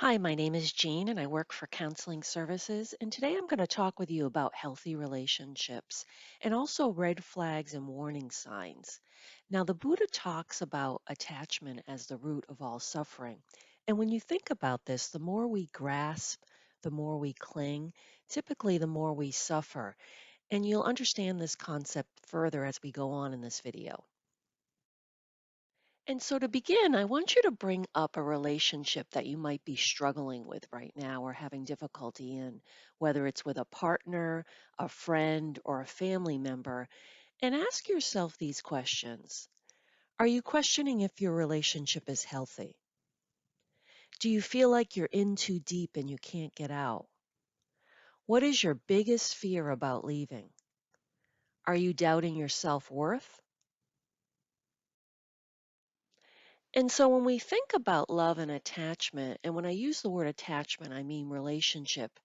Hi, my name is Jean and I work for Counseling Services. And today I'm going to talk with you about healthy relationships and also red flags and warning signs. Now, the Buddha talks about attachment as the root of all suffering. And when you think about this, the more we grasp, the more we cling, typically the more we suffer. And you'll understand this concept further as we go on in this video. And so to begin, I want you to bring up a relationship that you might be struggling with right now or having difficulty in, whether it's with a partner, a friend, or a family member, and ask yourself these questions. Are you questioning if your relationship is healthy? Do you feel like you're in too deep and you can't get out? What is your biggest fear about leaving? Are you doubting your self-worth? And so when we think about love and attachment, and when I use the word attachment, I mean relationship,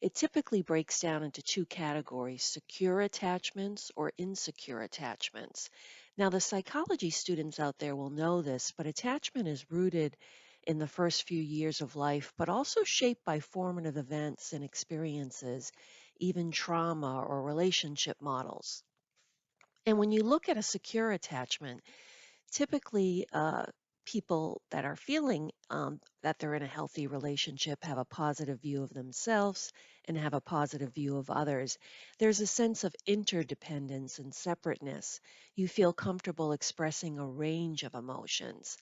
it typically breaks down into two categories: secure attachments or insecure attachments. Now, the psychology students out there will know this, but attachment is rooted in the first few years of life, but also shaped by formative events and experiences, even trauma or relationship models. And when you look at a secure attachment, typically, people that are feeling that they're in a healthy relationship have a positive view of themselves and have a positive view of others. There's a sense of interdependence and separateness. You feel comfortable expressing a range of emotions.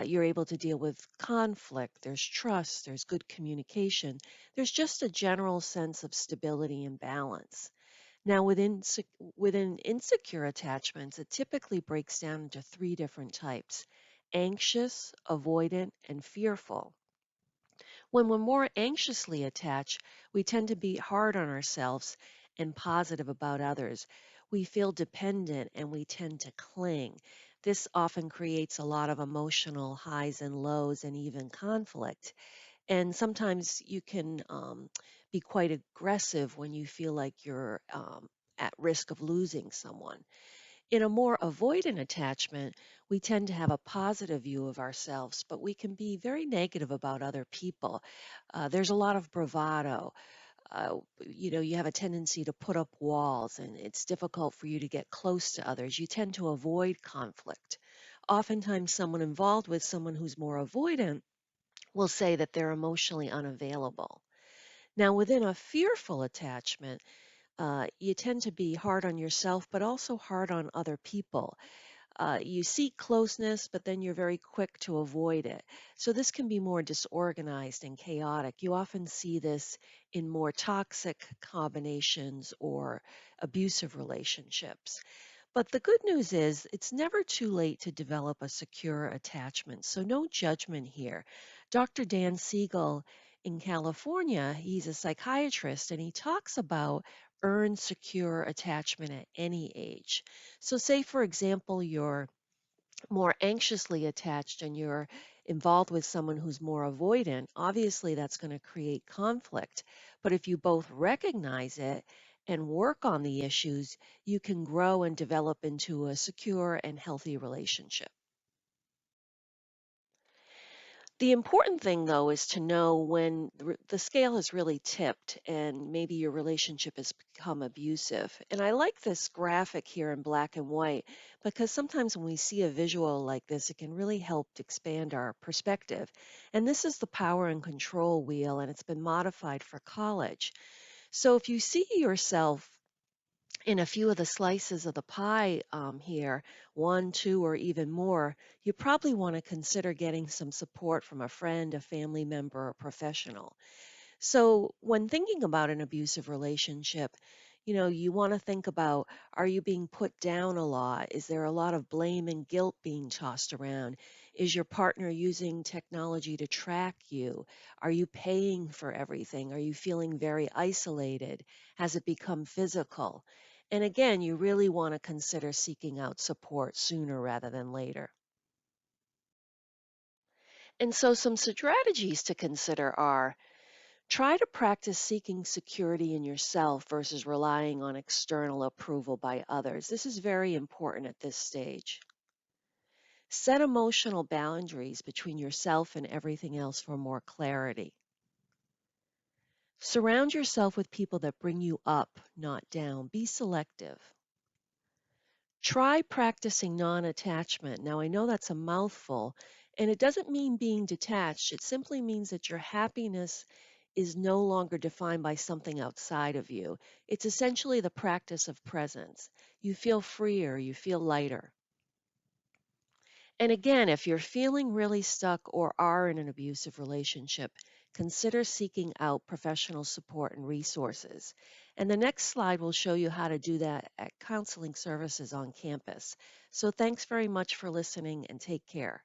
You're able to deal with conflict. There's trust. There's good communication. There's just a general sense of stability and balance. Now, within insecure attachments, it typically breaks down into three different types: anxious, avoidant, and fearful. When we're more anxiously attached, we tend to be hard on ourselves and positive about others. We feel dependent and we tend to cling. This often creates a lot of emotional highs and lows and even conflict. And sometimes you can be quite aggressive when you feel like you're at risk of losing someone. In a more avoidant attachment, we tend to have a positive view of ourselves, but we can be very negative about other people. There's a lot of bravado. You have a tendency to put up walls, and it's difficult for you to get close to others. You tend to avoid conflict. Oftentimes, someone involved with someone who's more avoidant will say that they're emotionally unavailable. Now, within a fearful attachment, you tend to be hard on yourself, but also hard on other people. You seek closeness, but then you're very quick to avoid it. So this can be more disorganized and chaotic. You often see this in more toxic combinations or abusive relationships. But the good news is it's never too late to develop a secure attachment. So no judgment here. Dr. Dan Siegel in California, he's a psychiatrist and he talks about earned secure attachment at any age. So say for example you're more anxiously attached and you're involved with someone who's more avoidant, obviously that's going to create conflict. But if you both recognize it and work on the issues, you can grow and develop into a secure and healthy relationship. The important thing, though, is to know when the scale has really tipped and maybe your relationship has become abusive. And I like this graphic here in black and white because sometimes when we see a visual like this, it can really help to expand our perspective. And this is the power and control wheel, and it's been modified for college. So if you see yourself in a few of the slices of the pie here, one, two, or even more, you probably want to consider getting some support from a friend, a family member, or professional. So, when thinking about an abusive relationship, you want to think about, are you being put down a lot? Is there a lot of blame and guilt being tossed around? Is your partner using technology to track you? Are you paying for everything? Are you feeling very isolated? Has it become physical? And again, you really want to consider seeking out support sooner rather than later. And so, some strategies to consider are: try to practice seeking security in yourself versus relying on external approval by others. This is very important at this stage. Set emotional boundaries between yourself and everything else for more clarity. Surround yourself with people that bring you up, not down. Be selective. Try practicing non attachment. Now, I know that's a mouthful, and it doesn't mean being detached. It simply means that your happiness is no longer defined by something outside of you. It's essentially the practice of presence. You feel freer, you feel lighter. And again, if you're feeling really stuck or are in an abusive relationship, consider seeking out professional support and resources. And the next slide will show you how to do that at counseling services on campus. So thanks very much for listening and take care.